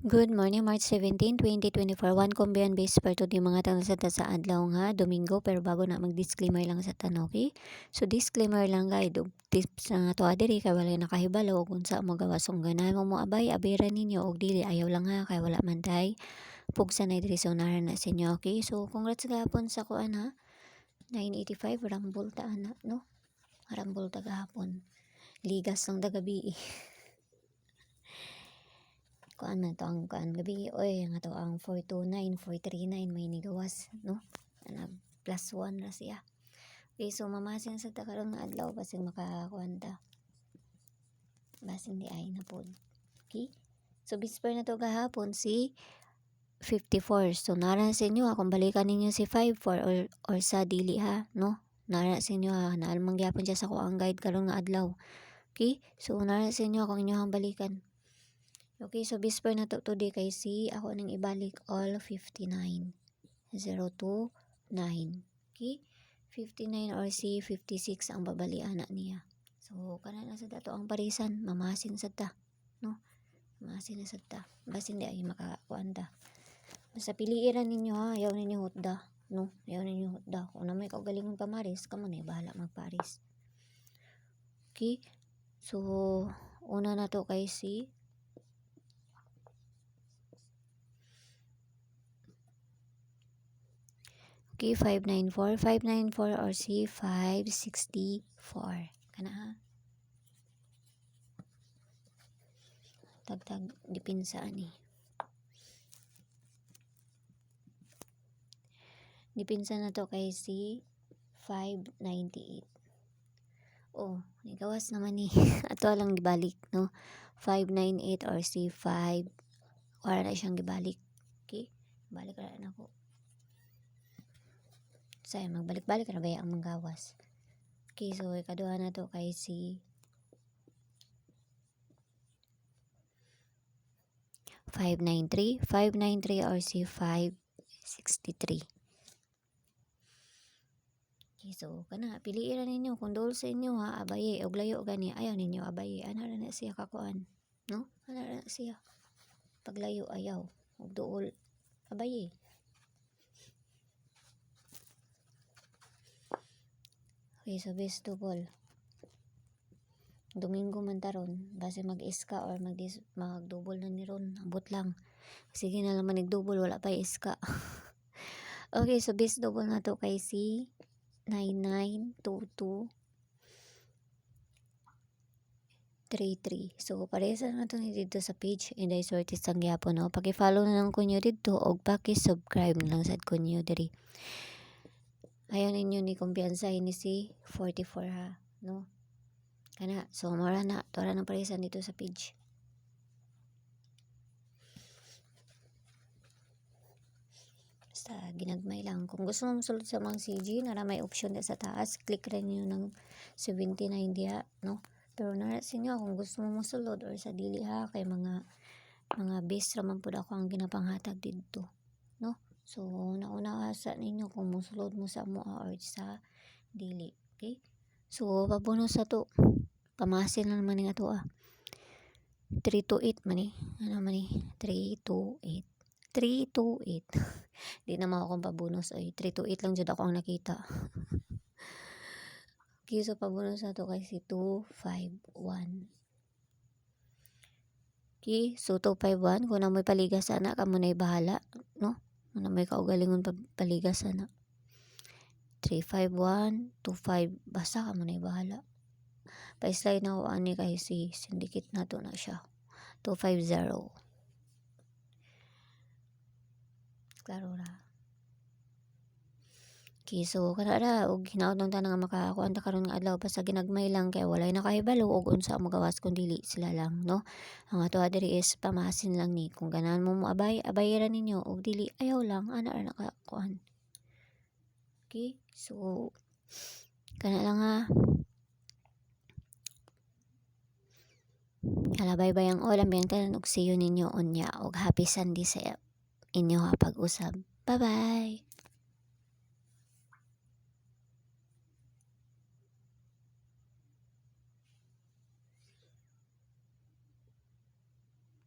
Good morning, March 17, 2024. One kombiyan base per to di mga tanong sa adlaw nga Domingo, pero bago na mag-disclaimer lang sa tanong, okay? So disclaimer lang guys, tips na to adiri kay wala nakahibalo kung sa mo gawasong ganahan mo abay abira ninyo og dili ayaw lang ha kay wala man day pugsa na diri so na sa inyo, okay? So congrats gahapon sa kuan ha. 985 rambol ta ana, no? Rambol ta gahapon. Ligas lang gabi. Kuan man to ang kuan gabi oy nga to ang 429 439 may nigawas no nag plus 1 ra siya. Okay, so mamasin sa ta karon nga adlaw basig makakuan ta basig di ay na pod. Okay, so bisper na to gahapon si 54. So nara sa inyo akong balikan ninyo si 54 or sa dili ha, no? Nara sa inyo ha, naalmang gyapon siya sa ko ang guide karon nga adlaw. Okay, so nara sa inyo akong inyohang balikan. Okay, so bisper na to today kay si ako nang ibalik all 59. 029. Okay? 59 or si 56 ang babalian na niya. So, kana na sa dato ang parisan, mamasin sa ta. No? Mamasin na sa ta. Basin di ay makakuan ta. Basta piliiran ninyo ha, ayaw ninyo hutda. No? Ayaw ninyo hutda. Kung na may kaugalingon pamaris, kamo na bahala magparis. Okay? So, una na to kay si okay, 594. 594 or si 564. Kana ha? Tagtag dipinsa ani. Dipinsa na to kay si 598. Oh, nigawas naman ni. Ato lang gibalik, no? 598 or si 5. Wala na siyang gibalik. Okay? Balik na ako. Say, magbalik-balik na ba ang manggawas? Okay, so ikaduha na to kay si 593. 593 or si 563. Okay, so kana piliin ninyo kung dol sa inyo ha, abaye og layo gani ayaw ninyo abaye ana ra na siya kakuan, no? Ana ra na siya paglayo ayaw og duol abaye. Okay, so best of all Domingo man taron base mag-iska or mag-double na ni ron ambot lang sige na naman nag-double wala pa iska. Okay, so best double na to kay si 9922 33. So parehas na to ni dito sa page Inday Sortes sang gyapon no. Paki-follow na lang kunyo dito og paki-subscribe na lang sad kunyo diri. Ayaw ninyo ni kumpiyansa ni si 44 ha, no? Kana so mara na tora na paresan dito sa page. Basta ginagmay lang. Kung gusto mo sulod sa mga CG, nara may option na sa taas, click rin nyo ng 79 diha, no? Pero nara sa inyo kung gusto mo mosulod or sa dili ha, kay mga base raman po ako ang ginapanghatag dito, no? So, nauna sa ninyo kung mosulod mo sa mo or sa dili, okay? So, pabonus sa to. Pamasin lang naman nga to 328 man ano man 328. 328. Di na ako akong pabonus ay 328 lang jud ako ang nakita. Okay, so pabonus na to kay si 251. Okay, so 251 kung na may paligas sana kamo na bahala, no? Kung na may kaugalingon paligas sana. 351 25 basta kamo na bahala. Pa-slide na ako ani kay si syndicate na to na siya. 250. Klaro ra. Okay, so kanara og hinaot ng tanang makakuan ta karon nga adlaw basta ginagmay lang kay walay nakahibalo og unsa mo gawas kun dili sila lang, no? Ang ato diri is pamasin lang ni kung ganahan mo abay ra ninyo og dili ayaw lang ana ra nakakuan. Okay, so kana lang ha. Kalabay bayang all ang tanan og see you ninyo unya og happy Sunday sa inyo ha pag-usab. Bye-bye.